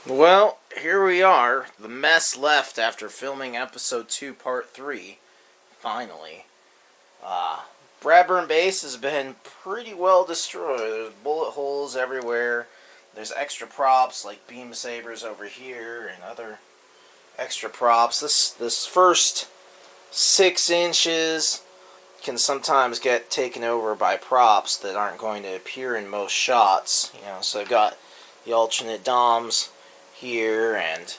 Well, here we are. The mess left after filming episode 2, part 3. Finally. Bradburn base has been pretty well destroyed. There's bullet holes everywhere. There's extra props like beam sabers over here and other extra props. This first 6 inches can sometimes get taken over by props that aren't going to appear in most shots. So I've got the alternate DOMs here and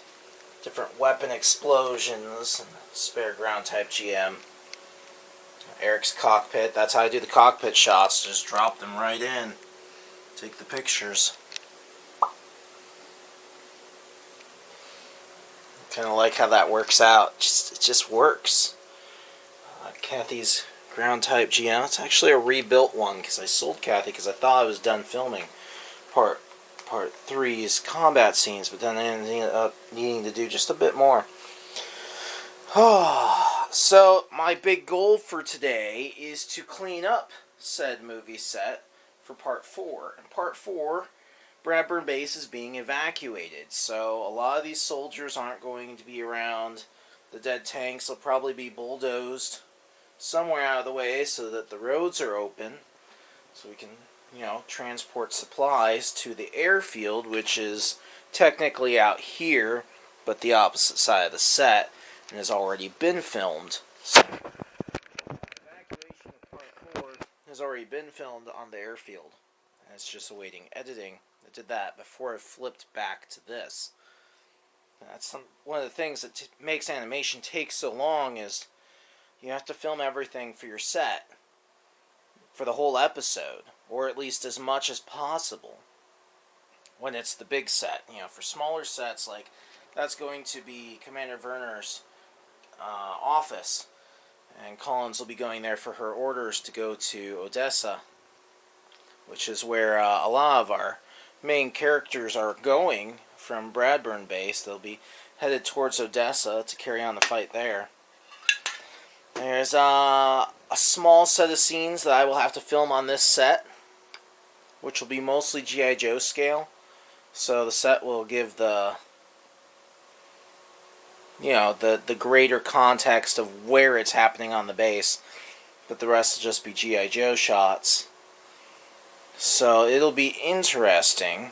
different weapon explosions and spare ground type GM. Eric's cockpit. That's how I do the cockpit shots. Just drop them right in. Take the pictures. Kind of like how that works out. It just works. Kathy's ground type GM. It's actually a rebuilt one because I sold Kathy because I thought I was done filming part 3's combat scenes, but then I ended up needing to do just a bit more. So my big goal for today is to clean up said movie set for part 4. In part 4, Bradburn base is being evacuated, so a lot of these soldiers aren't going to be around. The dead tanks will probably be bulldozed somewhere out of the way so that the roads are open, so we can transport supplies to the airfield, which is technically out here, but the opposite side of the set, and has already been filmed. So, evacuation of part 4 has already been filmed on the airfield, and it's just awaiting editing. I did that before I flipped back to this. And that's one of the things that makes animation take so long is you have to film everything for your set for the whole episode, or at least as much as possible when it's the big set. For smaller sets, like that's going to be Commander Werner's office, and Collins will be going there for her orders to go to Odessa, which is where a lot of our main characters are going from Bradburn base. They'll be headed towards Odessa to carry on the fight there. There's a small set of scenes that I will have to film on this set, which will be mostly G.I. Joe scale. So the set will give the greater context of where it's happening on the base, but the rest will just be G.I. Joe shots. So it'll be interesting.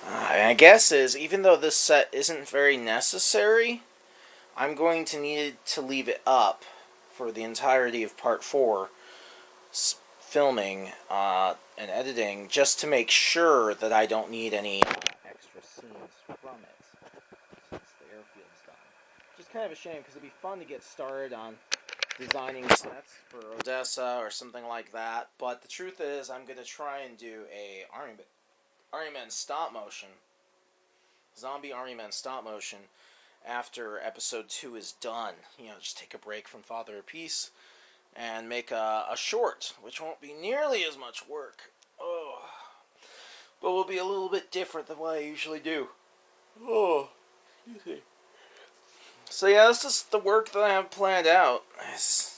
My guess is, even though this set isn't very necessary, I'm going to need to leave it up for the entirety of part 4 filming and editing, just to make sure that I don't need any extra scenes from it since the airfield's done. Which is kind of a shame, because it'd be fun to get started on designing sets for Odessa or something like that, but the truth is I'm going to try and do a Army Men stop motion, zombie Army Men stop motion, after episode 2 is done. Just take a break from Father of Peace and make a short, which won't be nearly as much work, but will be a little bit different than what I usually do. So yeah, this is the work that I have planned out. It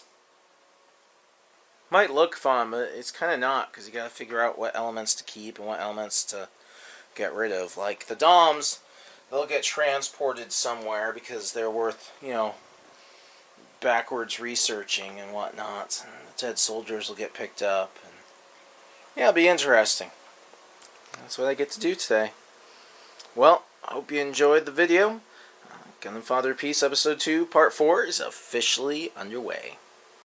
might look fun, but it's kind of not, because you got to figure out what elements to keep and what elements to get rid of. Like the DOMs, they'll get transported somewhere because they're worth, backwards researching and whatnot. And the dead soldiers will get picked up. And yeah, it'll be interesting. That's what I get to do today. Well, I hope you enjoyed the video. Gundam Father of Peace Episode 2, Part 4 is officially underway.